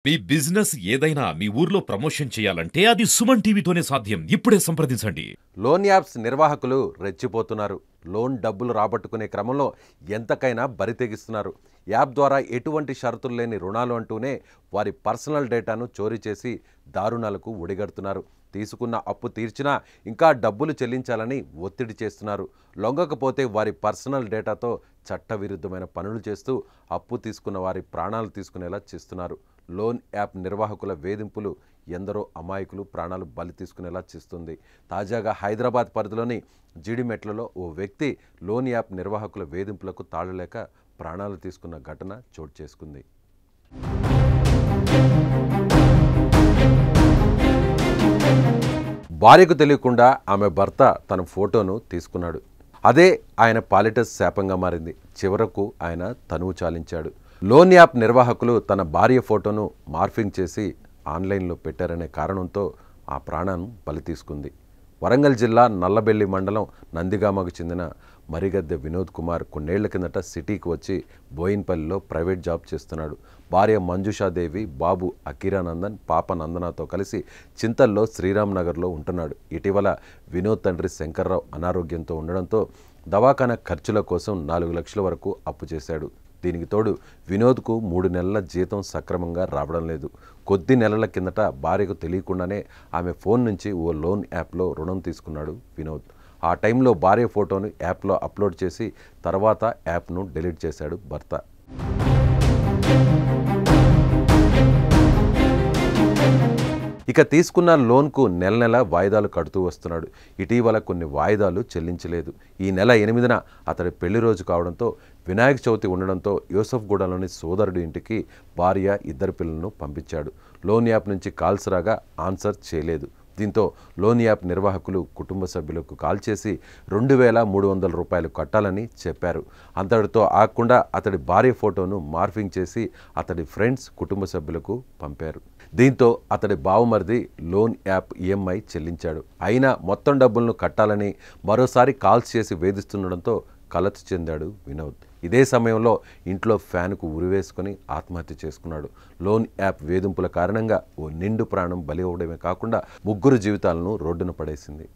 మీ business ఏదైనా మీ ఊర్లో promotion చేయాలంటే అది సుమన్ టీవీతోనే సాధ్యం. ఇప్పుడే సంప్రదించండి. లోన్ యాప్స్ నిర్వాహకులు రెచ్చిపోతున్నారు. లోన్ డబ్బులు రాబట్టుకునే క్రమంలో ఎంతకైనా బరితెగిస్తున్నారు. యాప్ ద్వారా ఎటువంటి షరతులు లేని రుణాలు అంటూనే వారి పర్సనల్ డేటాను చోరీ చేసి దారుణాలకు ఒడిగడుతున్నారు. తీసుకున్న అప్పు తీర్చినా ఇంకా డబ్బులు చెల్లించాలని ఒత్తిడి చేస్తున్నారు. లొంగకపోతే వారి పర్సనల్ డేటాతో చట్టవిరుద్ధమైన పనులు చేస్తూ అప్పు తీసుకున్న వారి ప్రాణాలు తీసుకునేలా చేస్తున్నారు. లోన్ యాప్ నిర్వాహకుల వేధింపులు ఎందరో అమాయకులు ప్రాణాలు బలి తీసుకునేలా చేస్తుంది. తాజాగా హైదరాబాద్ పరిధిలోని జీడిమెట్లలో ఓ వ్యక్తి లోన్ యాప్ నిర్వాహకుల వేధింపులకు తాళలేక ప్రాణాలు తీసుకున్న ఘటన చోటు చేసుకుంది. భార్యకు తెలియకుండా ఆమె భర్త తన ఫోటోను తీసుకున్నాడు. అదే ఆయన పాలిట శాపంగా మారింది. చివరకు ఆయన తనువు చాలించాడు. లోన్ యాప్ నిర్వాహకులు తన భార్య ఫోటోను మార్ఫింగ్ చేసి ఆన్లైన్లో పెట్టారనే కారణంతో ఆ ప్రాణాన్ని బలి తీసుకుంది. వరంగల్ జిల్లా నల్లబెల్లి మండలం నందిగామకు చెందిన మరిగద్దె వినోద్ కుమార్ కొన్నేళ్ల కిందట సిటీకి వచ్చి బోయిన్పల్లిలో ప్రైవేట్ జాబ్ చేస్తున్నాడు. భార్య మంజుషాదేవి, బాబు అకీరానందన్, పాప నందనతో కలిసి చింతల్లో శ్రీరామ్ నగర్లో ఉంటున్నాడు. ఇటీవల వినోద్ తండ్రి శంకర్రావు అనారోగ్యంతో ఉండడంతో దవాఖానా ఖర్చుల కోసం 4 లక్షల వరకు అప్పు చేశాడు. దీనికి తోడు వినోద్కు 3 నెలల జీతం సక్రమంగా రావడం లేదు. కొద్ది నెలల కిందట భార్యకు తెలియకుండానే ఆమె ఫోన్ నుంచి ఓ లోన్ యాప్లో రుణం తీసుకున్నాడు వినోద్. ఆ టైంలో భార్య ఫోటోను యాప్లో అప్లోడ్ చేసి తర్వాత యాప్ను డిలీట్ చేశాడు భర్త. ఇక తీసుకున్న లోన్కు నెల నెల వాయిదాలు కడుతూ వస్తున్నాడు. ఇటీవల కొన్ని వాయిదాలు చెల్లించలేదు. ఈ నెల 8న అతడి పెళ్లి రోజు కావడంతో వినాయక చవితి ఉండడంతో యూసఫ్గూడలోని సోదరుడి ఇంటికి భార్య, 2 పిల్లలను పంపించాడు. లోన్ యాప్ నుంచి కాల్స్ రాగా ఆన్సర్ చేయలేదు. దీంతో లోన్ యాప్ నిర్వాహకులు కుటుంబ సభ్యులకు కాల్ చేసి 2,300 రూపాయలు కట్టాలని చెప్పారు. అంతటితో ఆగకుండా అతడి భార్య ఫోటోను మార్ఫింగ్ చేసి అతడి ఫ్రెండ్స్, కుటుంబ సభ్యులకు పంపారు. దీంతో అతడి బావమరిది లోన్ యాప్ ఈఎంఐ చెల్లించాడు. అయినా మొత్తం డబ్బులను కట్టాలని మరోసారి కాల్స్ చేసి వేధిస్తుండడంతో కలత చెందాడు వినోద్. ఇదే సమయంలో ఇంట్లో ఫ్యాన్కు ఉరివేసుకొని ఆత్మహత్య చేసుకున్నాడు. లోన్ యాప్ వేధింపుల కారణంగా ఓ నిండు ప్రాణం బలి అవడమే కాకుండా 3 జీవితాలను రోడ్డున పడేసింది.